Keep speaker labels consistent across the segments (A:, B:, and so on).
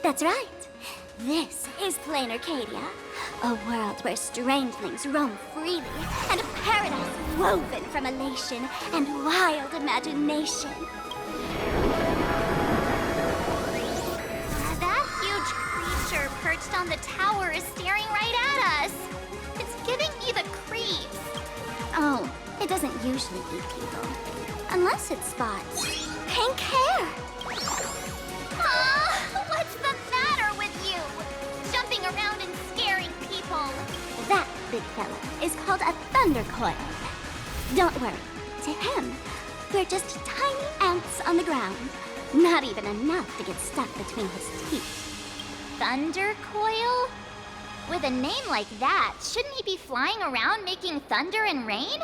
A: That's right. This is Planarcadia, a world where strangelings roam freely, and a paradise woven from elation and wild imagination.
B: That huge creature perched on the tower is staring right at us. It's giving me the creeps.
A: Oh, it doesn't usually eat people. Unless it spots pink hair.
B: What's the matter with you? Jumping around and scaring people.
A: That big fella is called a thunder coil. Don't worry, to him, we're just tiny ants on the ground. Not even enough to get stuck between his teeth.
B: Thunder Coil? With a name like that, shouldn't he be flying around making thunder and rain?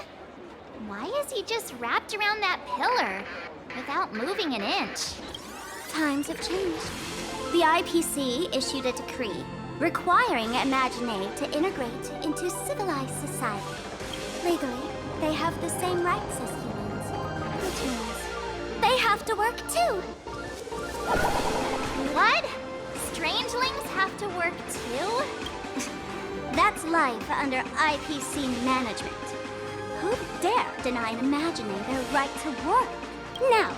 B: Why is he just wrapped around that pillar without moving an inch?
A: Times have changed. The IPC issued a decree requiring Imagine to integrate into civilized society. Legally, they have the same rights as humans, which means they have to work too.
B: What? Strangelings have to work too?
A: That's life under IPC management. Who'd dare deny an Imagine their right to work? Now,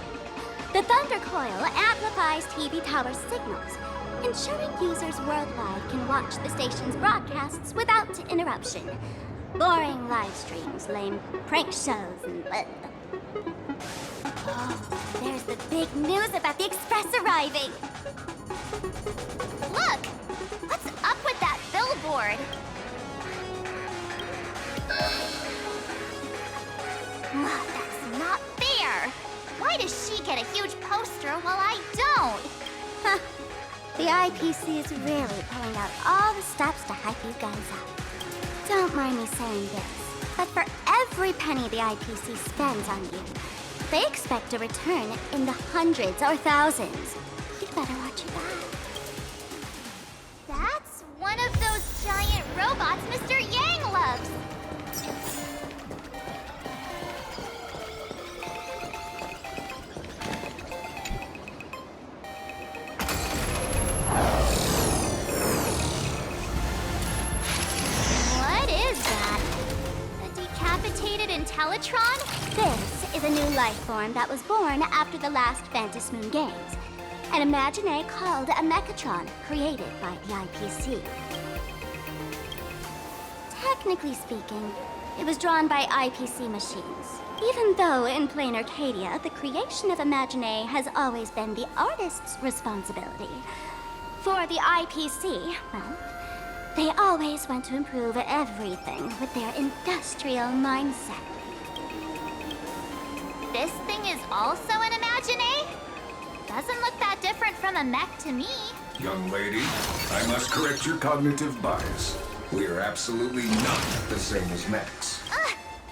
A: the Thunder Coil amplifies TV tower signals, ensuring users worldwide can watch the station's broadcasts without interruption. Boring live streams, lame prank shows, and... Oh, there's the big news about the Express arriving!
B: Look! What's up with that billboard? That's not fair! Why does she get a huge poster while I don't?
A: Huh. The IPC is really pulling out all the stops to hype you guys up. Don't mind me saying this, but for every penny the IPC spends on you, they expect a return in the hundreds or thousands. You'd better watch your back.
B: That's one of those giant robots Mr. Yang loves! What is that? A decapitated Intellitron?
A: This is a new life form that was born after the last Phantom Moon Games. An Imagine called a Mechatron, created by the IPC. Technically speaking, it was drawn by IPC machines. Even though in Planarcadia, the creation of Imagine has always been the artist's responsibility. For the IPC, well, they always want to improve everything with their industrial mindset.
B: This thing is also an Imagine? Doesn't look that different from a mech to me.
C: Young lady, I must correct your cognitive bias. We are absolutely not the same as mechs.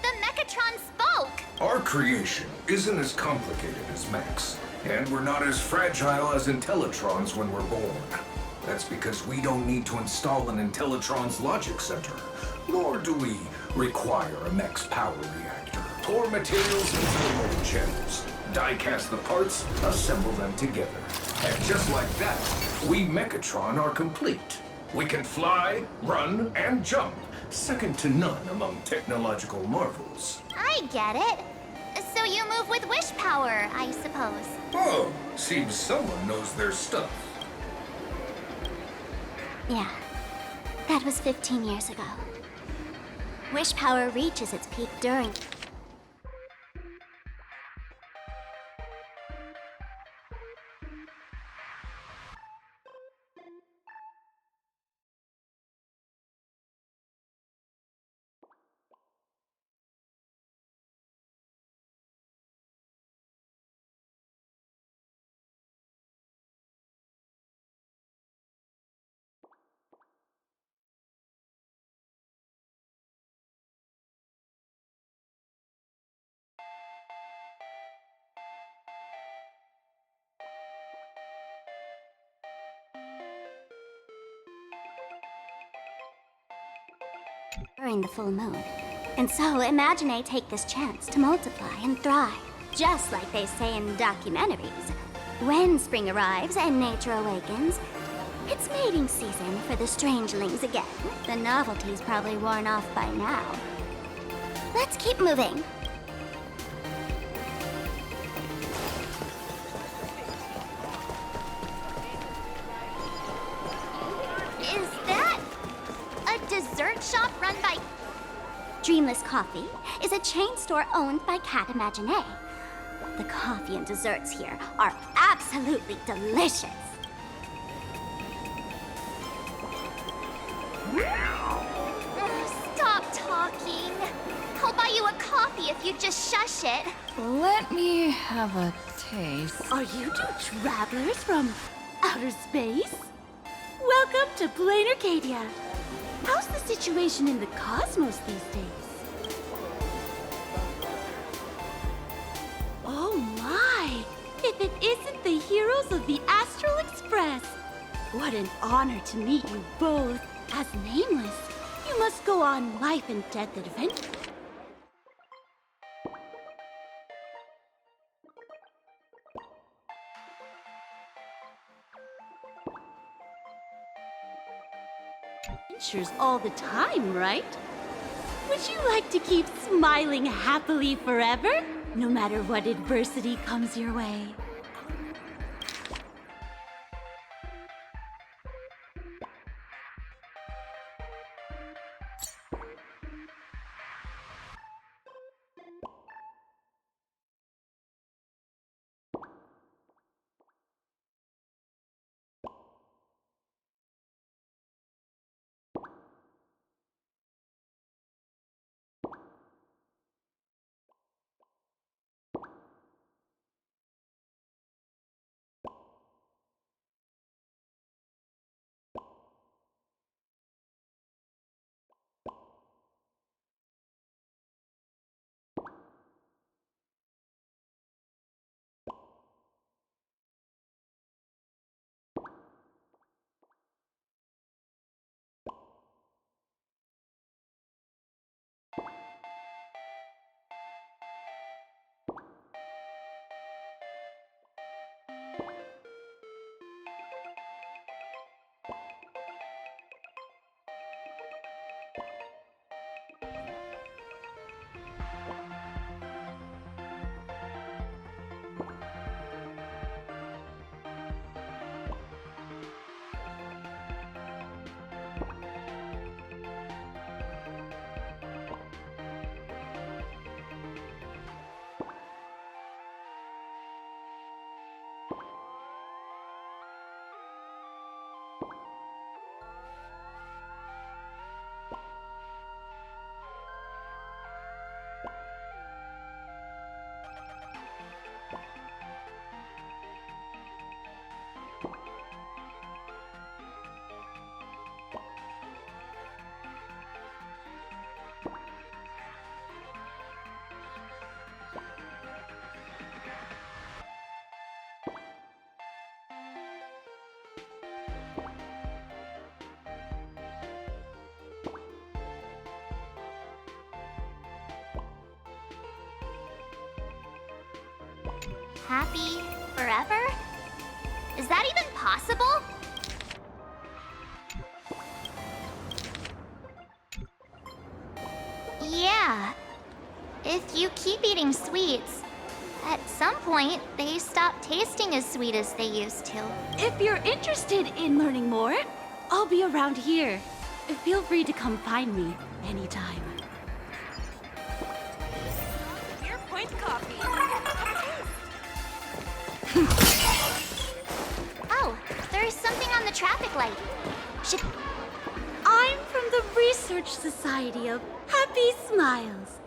B: The Mechatron spoke!
C: Our creation isn't as complicated as mechs, and we're not as fragile as Intellitrons when we're born. That's because we don't need to install an Intellitron's logic center, nor do we require a mech's power reactor. Pour materials into the mold channels, die-cast the parts, assemble them together. And just like that, we Mechatron are complete. We can fly, run, and jump, second to none among technological marvels.
B: I get it. So you move with wish power, I suppose.
C: Oh, seems someone knows their stuff.
A: Yeah, that was 15 years ago. Wish power reaches its peak during... during the full moon. And so Imagine take this chance to multiply and thrive, just like they say in documentaries. When spring arrives and nature awakens, It's mating season for the strangelings again. The novelty's probably worn off by now. Let's keep moving.
B: Is that a dessert shop run by...
A: Dreamless Coffee is a chain store owned by Cat Imaginé. The coffee and desserts here are absolutely delicious.
B: Stop talking. I'll buy you a coffee if you just shush it.
D: Let me have a taste.
E: Are you two travelers from outer space? Welcome to Planarcadia. How's the situation in the cosmos these days? Oh my! If it isn't the heroes of the Astral Express! What an honor to meet you both. As nameless, you must go on life and death adventures. All the time, right? Would you like to keep smiling happily forever, no matter what adversity comes your way?
B: Happy forever? Is that even possible? Yeah. If you keep eating sweets, at some point they stop tasting as sweet as they used to.
E: If you're interested in learning more, I'll be around here. Feel free to come find me anytime.
D: Your point coffee.
B: Oh, there's something on the traffic light. Should...
E: I'm from the Research Society of Happy Smiles.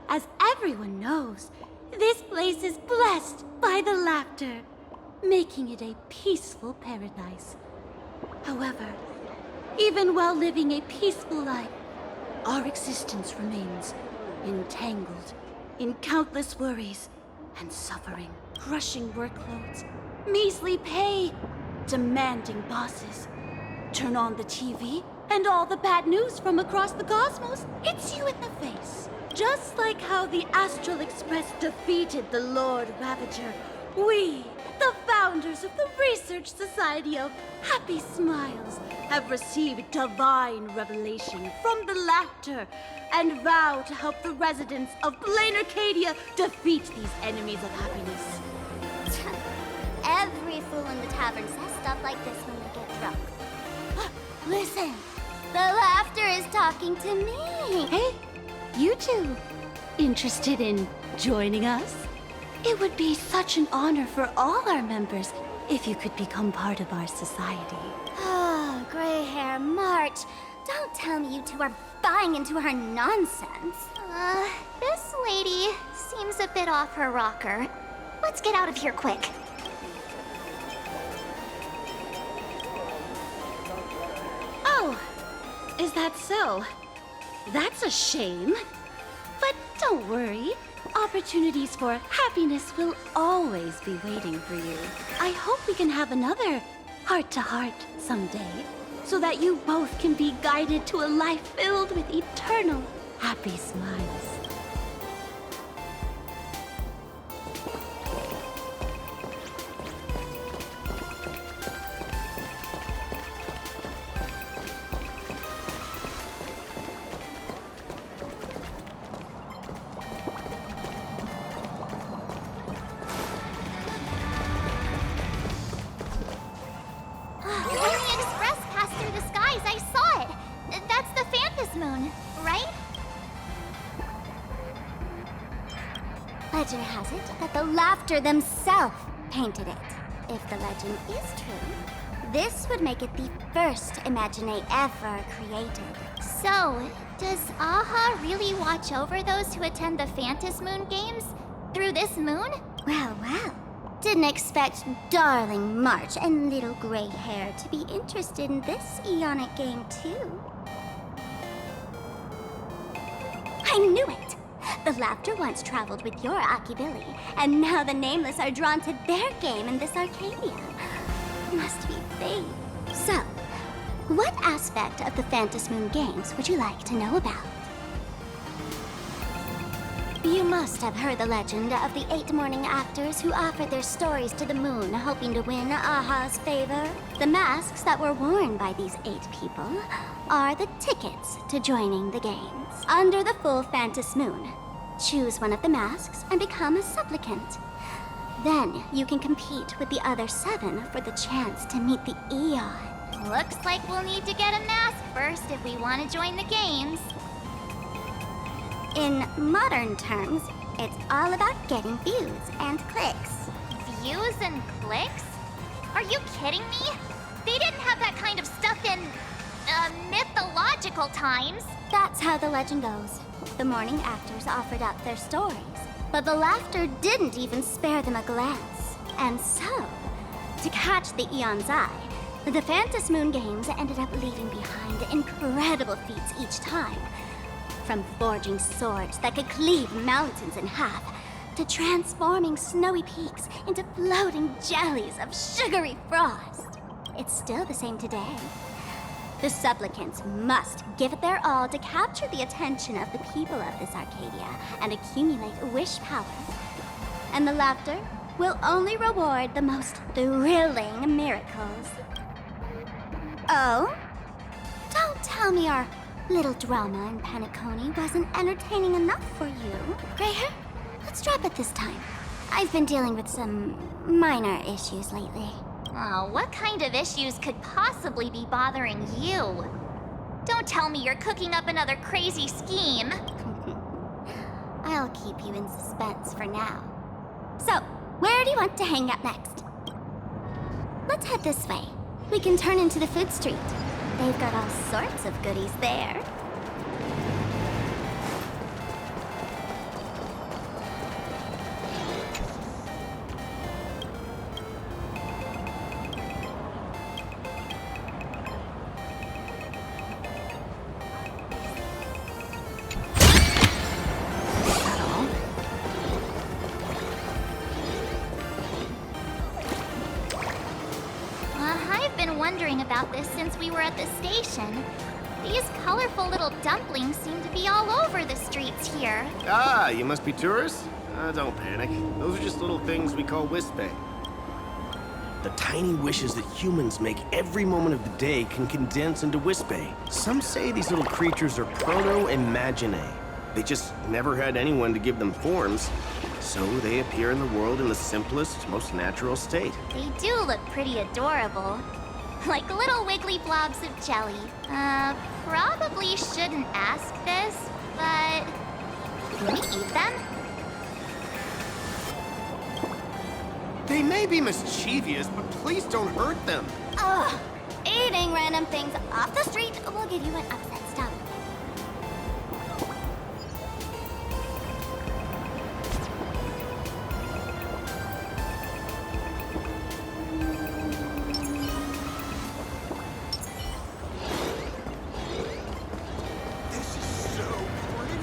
E: As everyone knows, this place is blessed by the laughter, making it a peaceful paradise. However, even while living a peaceful life, our existence remains entangled in countless worries and suffering, crushing workloads, measly pay, demanding bosses. Turn on the TV, and all the bad news from across the cosmos hits you in the face. Just like how the Astral Express defeated the Lord Ravager, we, the founders founders of the Research Society of Happy Smiles have received divine revelation from the laughter and vow to help the residents of Planarcadia defeat these enemies of happiness.
A: Every fool in the tavern says stuff like this when they get drunk. Listen, the laughter is talking to me.
E: Hey, you two, interested in joining us? It would be such an honor for all our members if you could become part of our society.
A: Oh, gray hair March. Don't tell me you two are buying into her nonsense.
B: This lady seems a bit off her rocker. Let's get out of here quick.
E: Oh, is that so? That's a shame. But don't worry. Opportunities for happiness will always be waiting for you. I hope we can have another heart-to-heart someday, so that you both can be guided to a life filled with eternal happy smiles.
B: When the express passed through the skies, I saw it. That's the Fantas moon, right?
A: Legend has it that the laughter themselves painted it. If the legend is true, this would make it the first Imagine ever created.
B: So, does Aha really watch over those who attend the Fantas Moon Games through this moon?
A: Well, well. Didn't expect darling March and little gray hair to be interested in this Eonic game, too. I knew it! The laughter once traveled with your Akibilly, and now the Nameless are drawn to their game in this Arcadia. Must be fate. So, what aspect of the Fantas Moon Games would you like to know about? You must have heard the legend of the 8 morning actors who offered their stories to the moon, hoping to win Aha's favor. The masks that were worn by these 8 people are the tickets to joining the games. Under the full Fantas Moon, choose one of the masks and become a supplicant. Then you can compete with the other 7 for the chance to meet the Eon.
B: Looks like we'll need to get a mask first if we want to join the games.
A: In modern terms, it's all about getting views and clicks.
B: Views and clicks? Are you kidding me? They didn't have that kind of stuff in, mythological times.
A: That's how the legend goes. The morning actors offered up their stories, but the laughter didn't even spare them a glance. And so, to catch the Eon's eye, the Fantas Moon Games ended up leaving behind incredible feats each time. From forging swords that could cleave mountains in half, to transforming snowy peaks into floating jellies of sugary frost. It's still the same today. The supplicants must give it their all to capture the attention of the people of this Arcadia and accumulate wish power. And the laughter will only reward the most thrilling miracles. Oh? Don't tell me our little drama in Paniconi wasn't entertaining enough for you. Gray hair, let's drop it this time. I've been dealing with some minor issues lately.
B: Oh, what kind of issues could possibly be bothering you? Don't tell me you're cooking up another crazy scheme.
A: I'll keep you in suspense for now. So, where do you want to hang out next? Let's head this way. We can turn into the food street. They've got all sorts of goodies there.
B: I've been wondering about this since we were at the station. These colorful little dumplings seem to be all over the streets here.
F: Ah, you must be tourists? Don't panic. Those are just little things we call wispbang. The tiny wishes that humans make every moment of the day can condense into Wispé. Some say these little creatures are proto-imaginae. They just never had anyone to give them forms, so they appear in the world in the simplest, most natural state.
B: They do look pretty adorable. Like little wiggly blobs of jelly. Probably shouldn't ask this, but... can we eat them?
F: They may be mischievous, but please don't hurt them.
A: Ugh. Eating random things off the street will give you an upset stomach.
F: This is so pretty.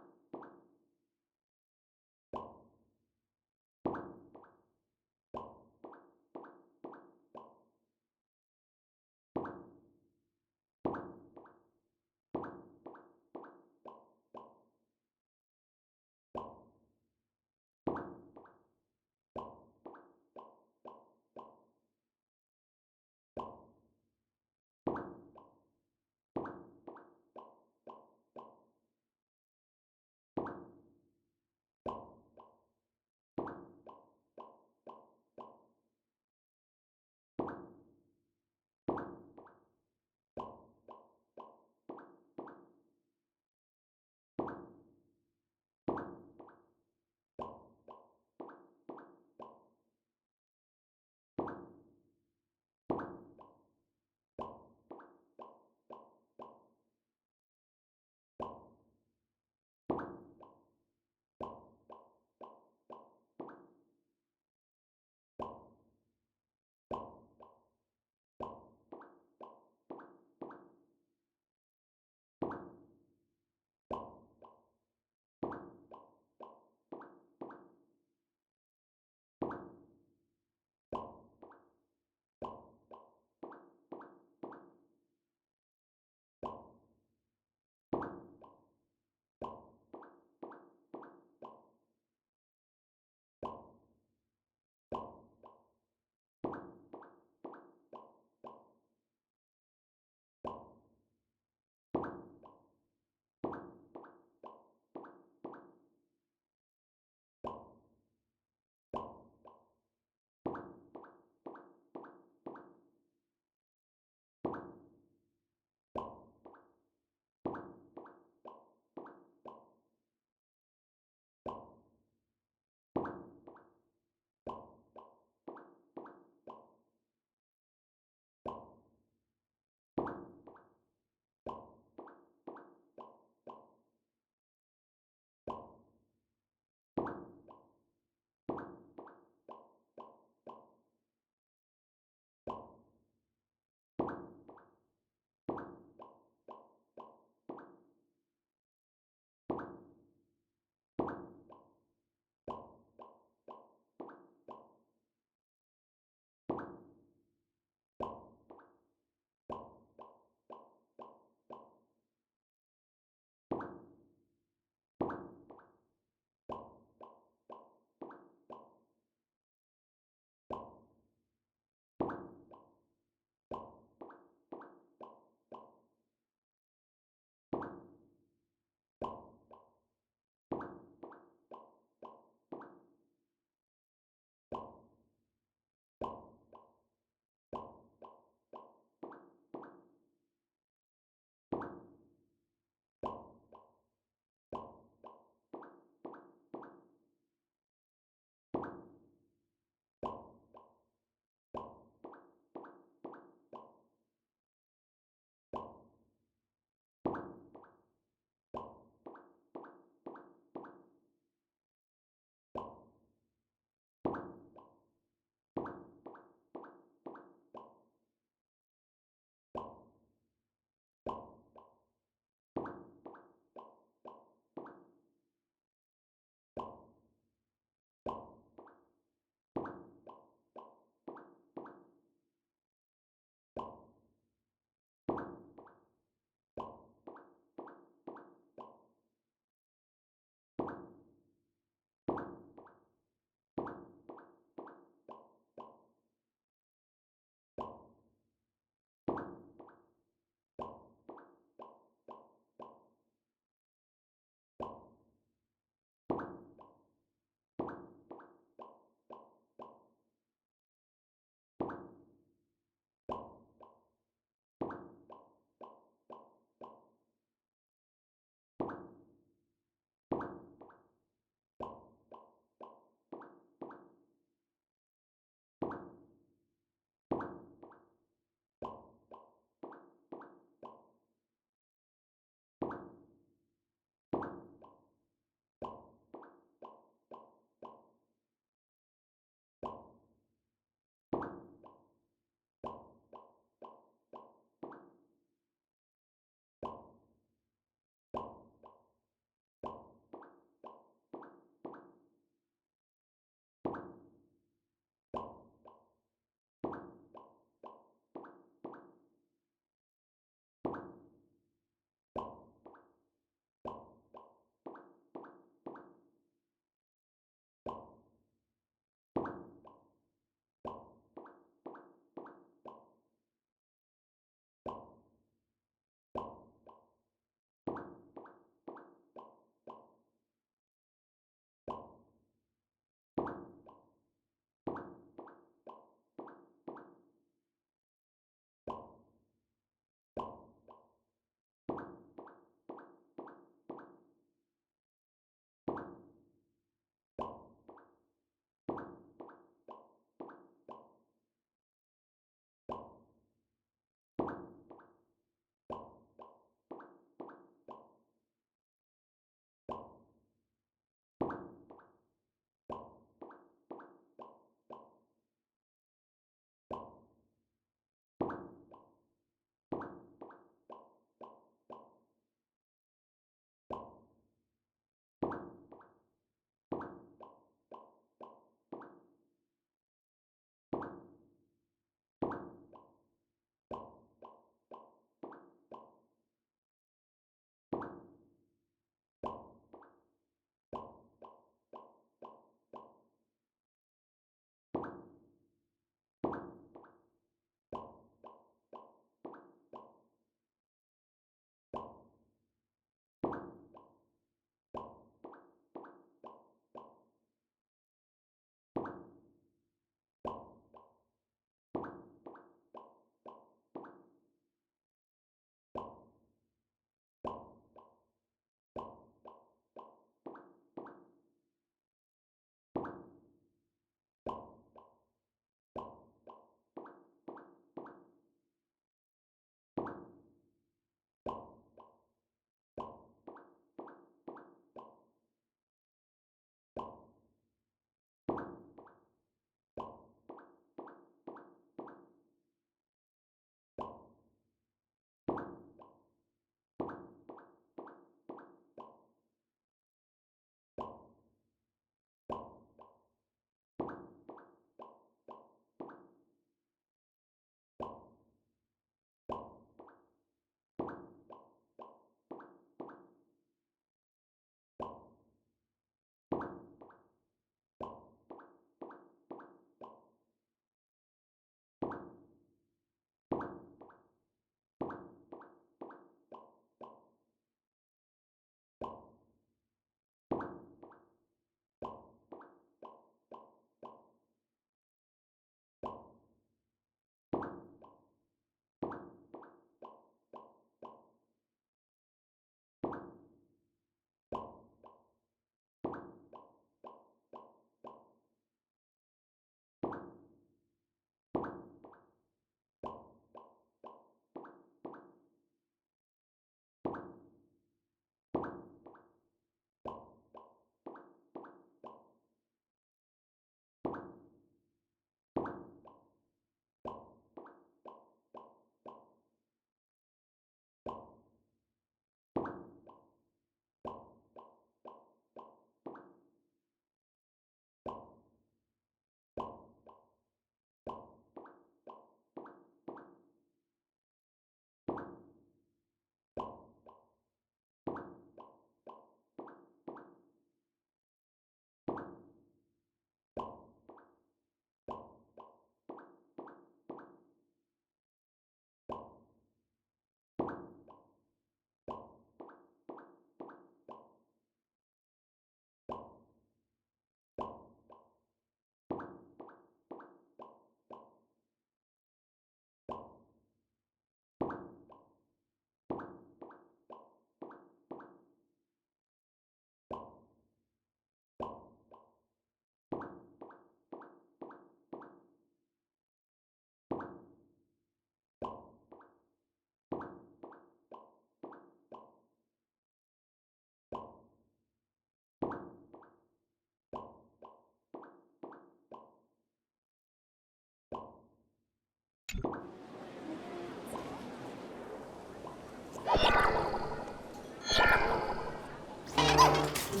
A: Gotcha!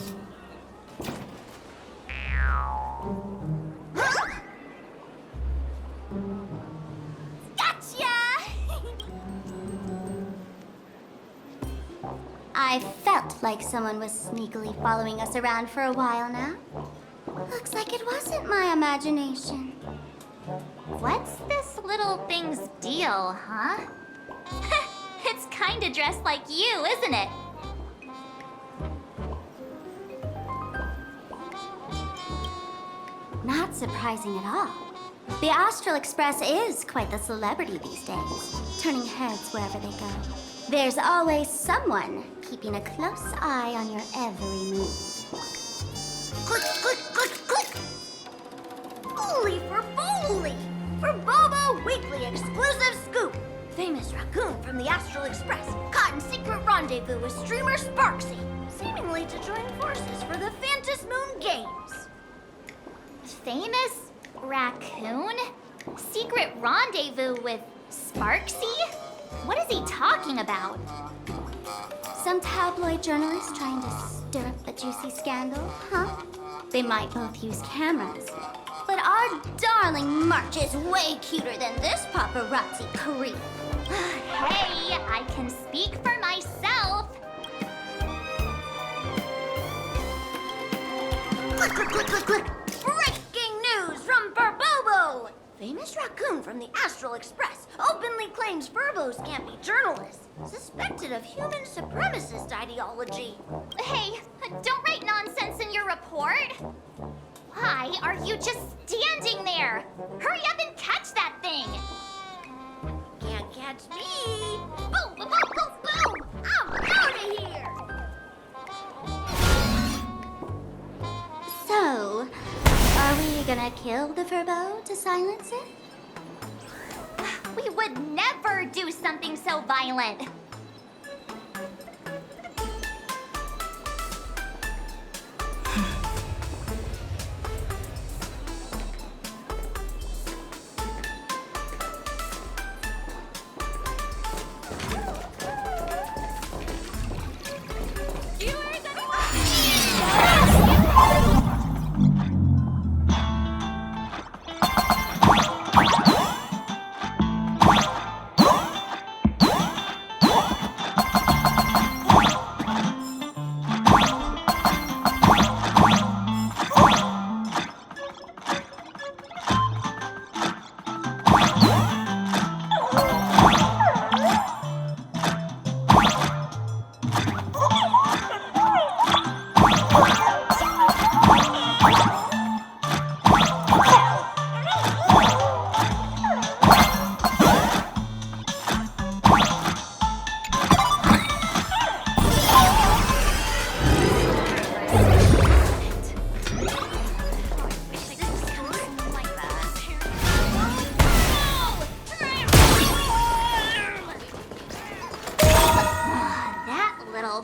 A: I felt like someone was sneakily following us around for a while now. Looks like it wasn't my imagination.
B: What's this little thing's deal, huh? It's kinda dressed like you, isn't it?
A: Not surprising at all. The Astral Express is quite the celebrity these days, turning heads wherever they go. There's always someone keeping a close eye on your every move.
E: Click, click, click, click! Bully for bully! For Bobo Weekly exclusive scoop! Famous raccoon from the Astral Express caught in secret rendezvous with streamer Sparksy, seemingly to join forces for the Phantas Moon Games.
B: Famous raccoon? Secret rendezvous with Sparksy? What is he talking about?
A: Some tabloid journalist trying to stir up a juicy scandal, huh? They might both use cameras. But our darling March is way cuter than this paparazzi creep.
B: Hey, I can speak for myself.
E: Click, click, click, click, click! Breaking news from Furbobo! Famous raccoon from the Astral Express openly claims Furbos can't be journalists, suspected of human supremacist ideology.
B: Hey, don't write nonsense in your report. Why are you just standing there? Hurry up and catch that thing.
E: Can't catch me! Boom, boom, boom, boom, boom! I'm out of here!
A: So, are we gonna kill the Furbo to silence it?
B: We would never do something so violent.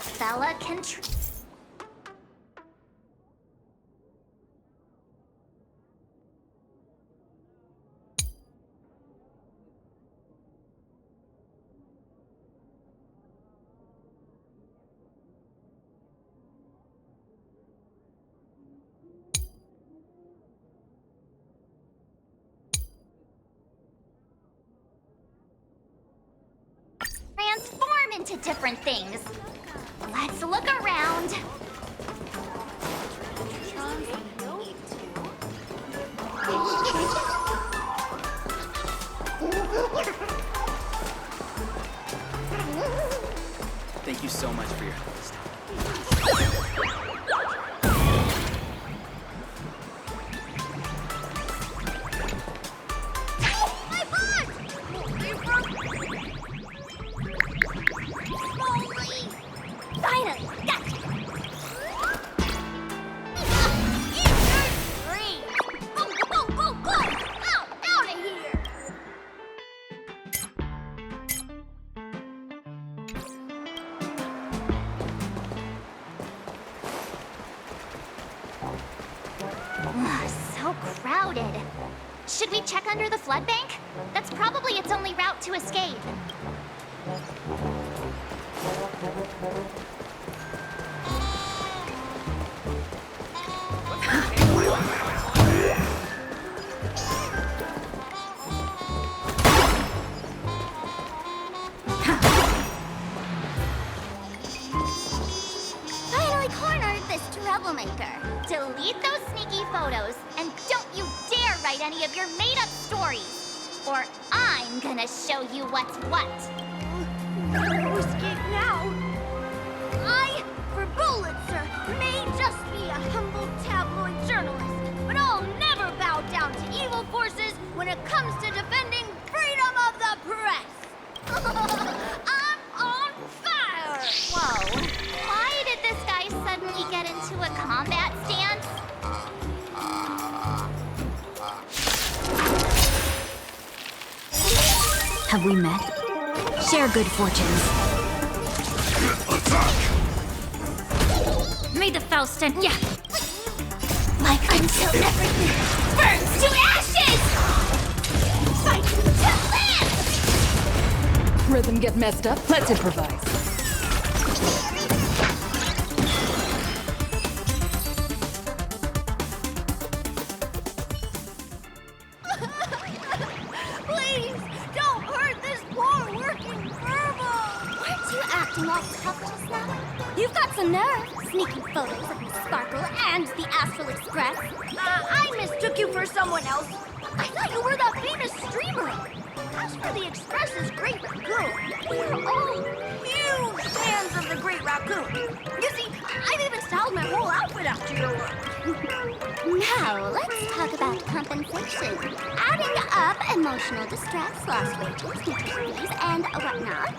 B: Fella can transform into different things. Let's look around.
G: Thank you so much for your help.
E: Finally, gotcha! Go, go, go, go! Out of here!
B: So crowded. Should we check under the flood bank? That's probably its only route to escape. this troublemaker. Delete those sneaky photos, and don't you dare write any of your made-up stories, or I'm gonna show you what's what.
E: Escape now. I, for Bullitzer, may just be a humble tabloid journalist, but I'll never bow down to evil forces when it comes to defending freedom of the press. I'm on fire!
B: Whoa. Why did this guy suddenly get into a combat stance?
D: Have we met? Share good fortunes.
C: Attack!
D: May the Faust stand. Yeah.
B: Like until everything burns to ashes! Fight to live!
D: Rhythm get messed up. Let's improvise.
E: Please, don't hurt this poor working furball!
A: Weren't you acting all tough just now? You've got some nerve, sneaking photos of Miss Sparkle and the Astral Express.
E: I mistook you for someone else. I thought you were that famous streamer. As for the Express's Great Raccoon, we are all huge fans of the Great Raccoon. You see, I've even styled my whole outfit after your work.
A: Now, let's talk about compensation. Adding up emotional distress, lost wages, nutrition fees, and whatnot.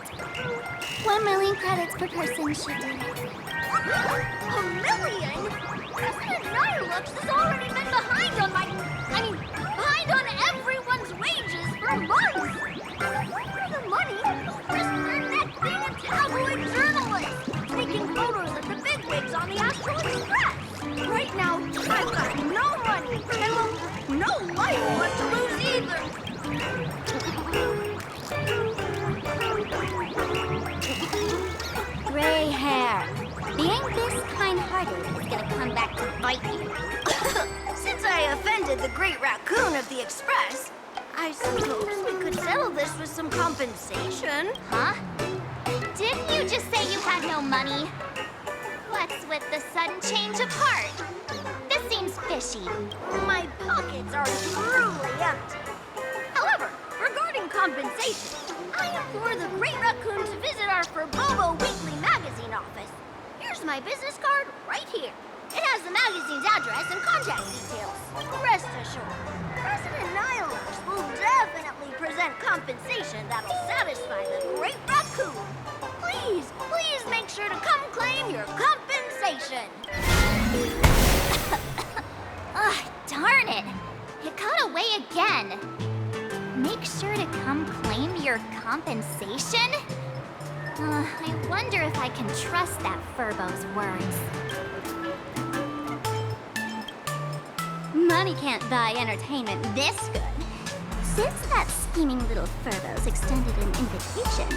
A: 1 million credits per person should do it.
E: $1 million? President Nihilux has already been behind on behind on everyone's wages for months. For the money, just earn that being a tabloid journalist, taking photos of the bigwigs on the Astral Express. Right now, I've got no money, and well, no life left to lose either.
A: Gray hair. Being this kind-hearted is gonna come back to bite you.
E: Since I offended the Great Raccoon of the Express, I suppose we could settle this with some compensation.
B: Huh? Didn't you just say you had no money? What's with the sudden change of heart? This seems fishy.
E: My pockets are truly empty. However, regarding compensation, I implore the Great Raccoon to visit our Furbobo Weekly magazine office. Here's my business card right here. It has the magazine's address and contact details. Rest assured, President Nihilux will definitely present compensation that'll satisfy the Great Raccoon. Please, please make sure to come claim your compensation.
B: Ugh, darn it! It got away again. Make sure to come claim your compensation? I wonder if I can trust that Furbo's words.
A: Money can't buy entertainment this good. Since that scheming little Furbo's extended an invitation,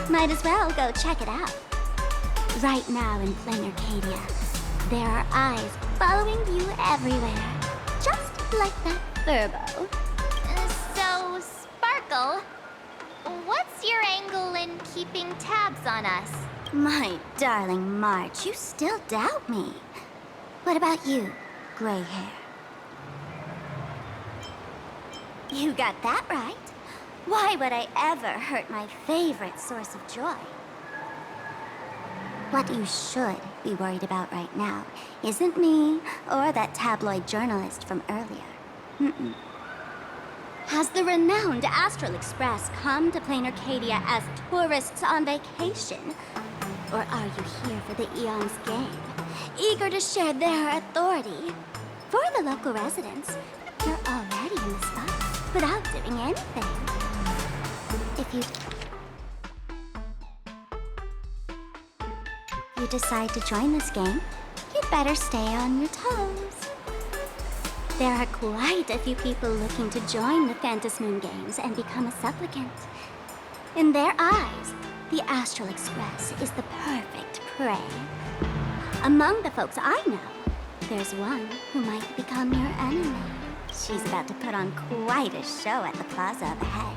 A: might as well go check it out. Right now in Planarcadia, there are eyes following you everywhere, just like that Furbo.
B: So, Sparkle, what's your angle in keeping tabs on us?
A: My darling March, you still doubt me. What about you, gray hair? You got that right. Why would I ever hurt my favorite source of joy? What you should be worried about right now isn't me or that tabloid journalist from earlier. Mm-mm. Has the renowned Astral Express come to Planarcadia as tourists on vacation? Or are you here for the Eon's game, eager to share their authority? For the local residents, you're already in the spot without doing anything. If you decide to join this game, you'd better stay on your toes. There are quite a few people looking to join the Phantasmoon Games and become a supplicant. In their eyes, the Astral Express is the perfect prey. Among the folks I know, there's one who might become your enemy. She's about to put on quite a show at the plaza up ahead.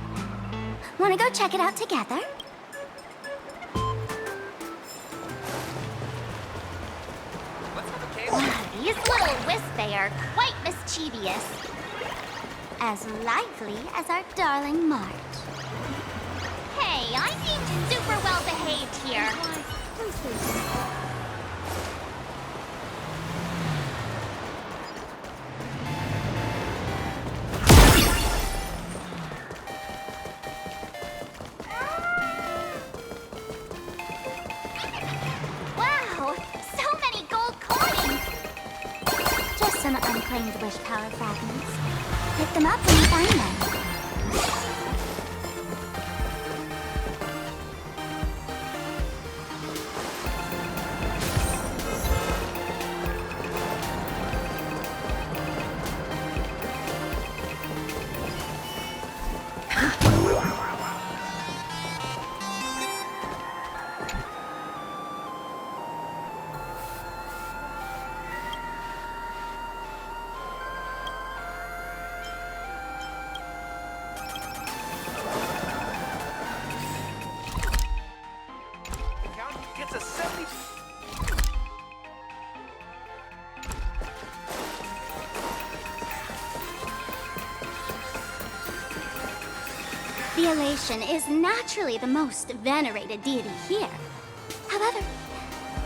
A: Wanna go check it out together?
B: These little Wispay are quite mischievous.
A: As lively as our darling March.
B: Hey, I'm being super well behaved here. Wow, so many gold coins!
A: Just some unclaimed wish power fragments. Pick them up when you find them.
F: Gets a 70.
A: The elation is naturally the most venerated deity here. However,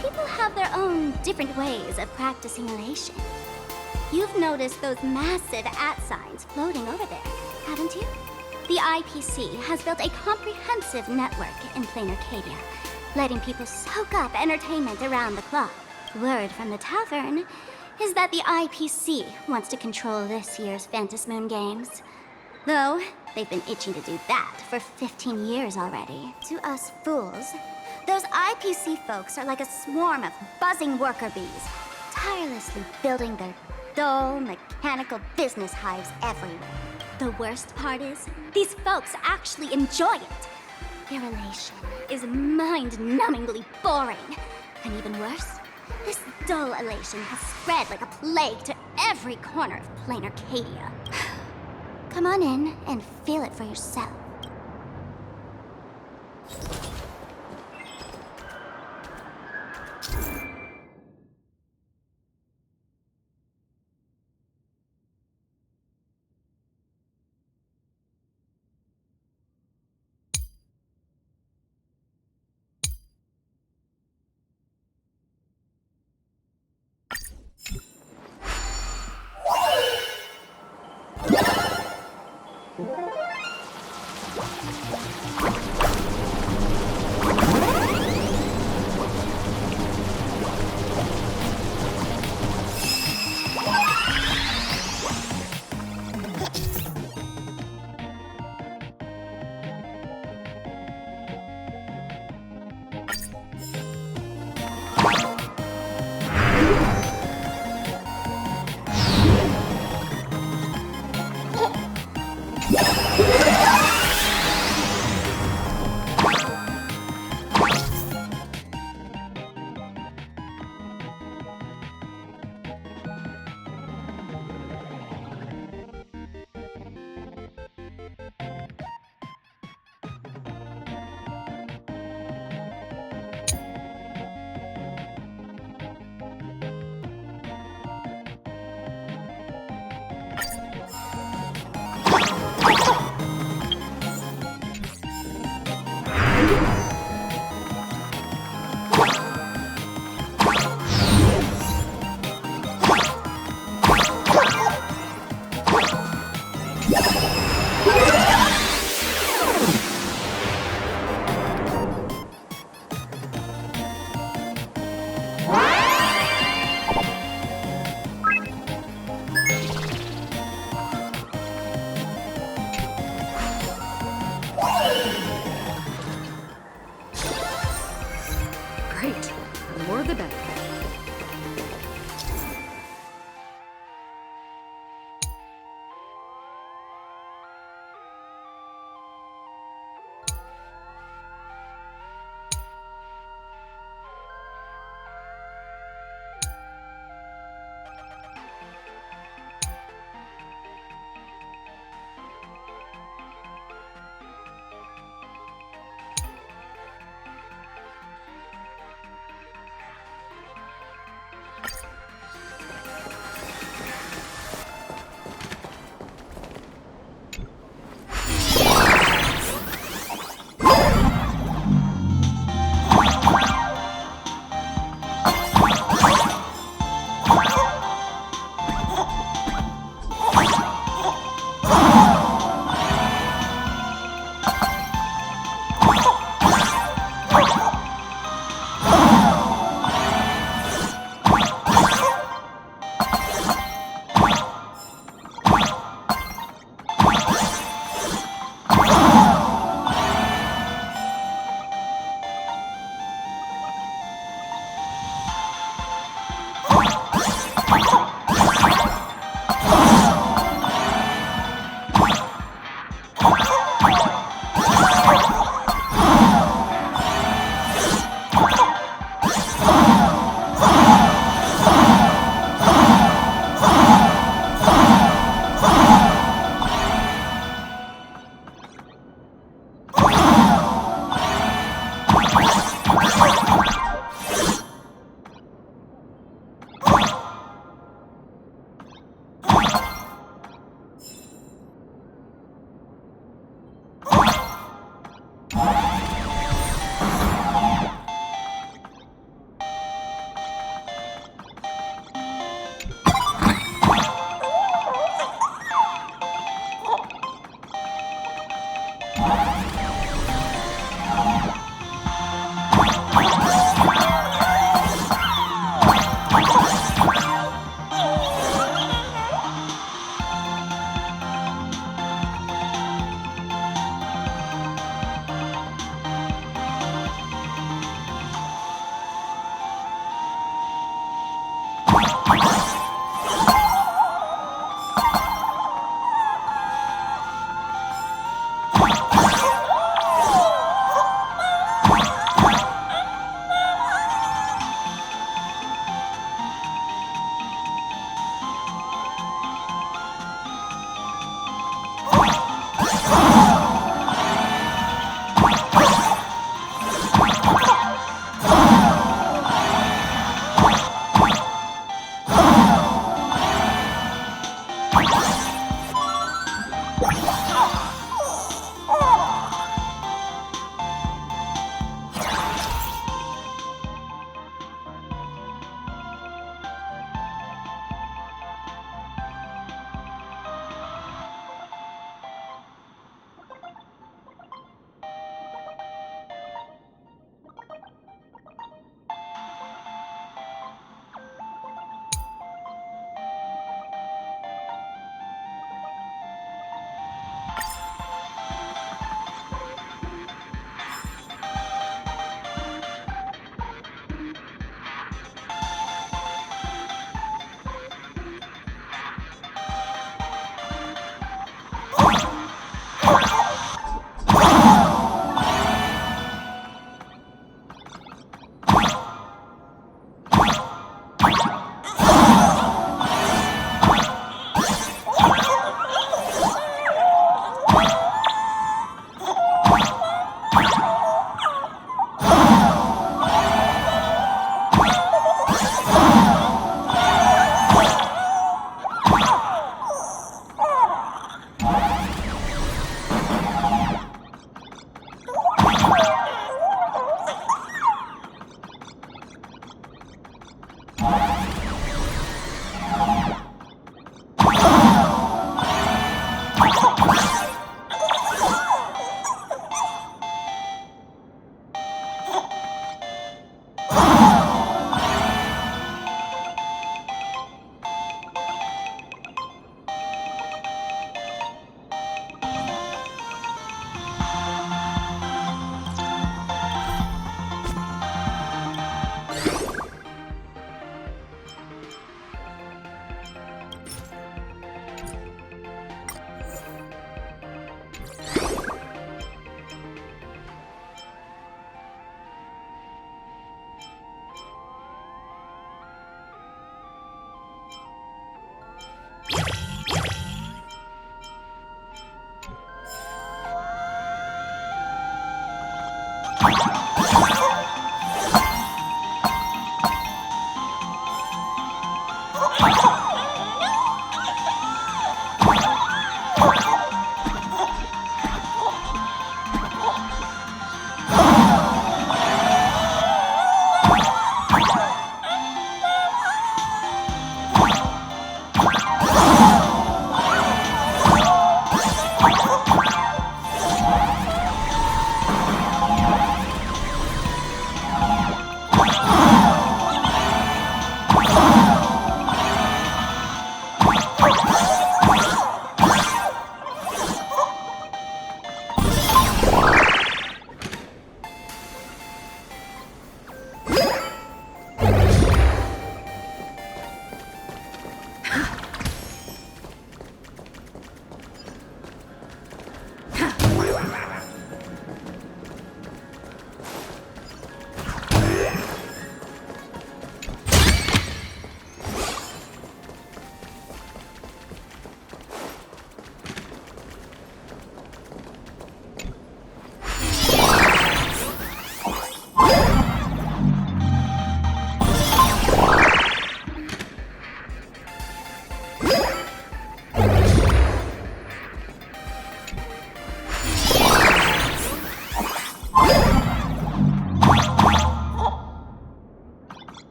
A: people have their own different ways of practicing elation. You've noticed those massive @ signs floating over there, haven't you? The IPC has built a comprehensive network in Planarcadia, letting people soak up entertainment around the clock. Word from the tavern is that the IPC wants to control this year's Phantom Moon Games. Though, they've been itching to do that for 15 years already. To us fools, those IPC folks are like a swarm of buzzing worker bees, tirelessly building their dull, mechanical business hives everywhere. The worst part is, these folks actually enjoy it. Their elation is mind-numbingly boring. And even worse, this dull elation has spread like a plague to every corner of Planarcadia. Come on in and feel it for yourself.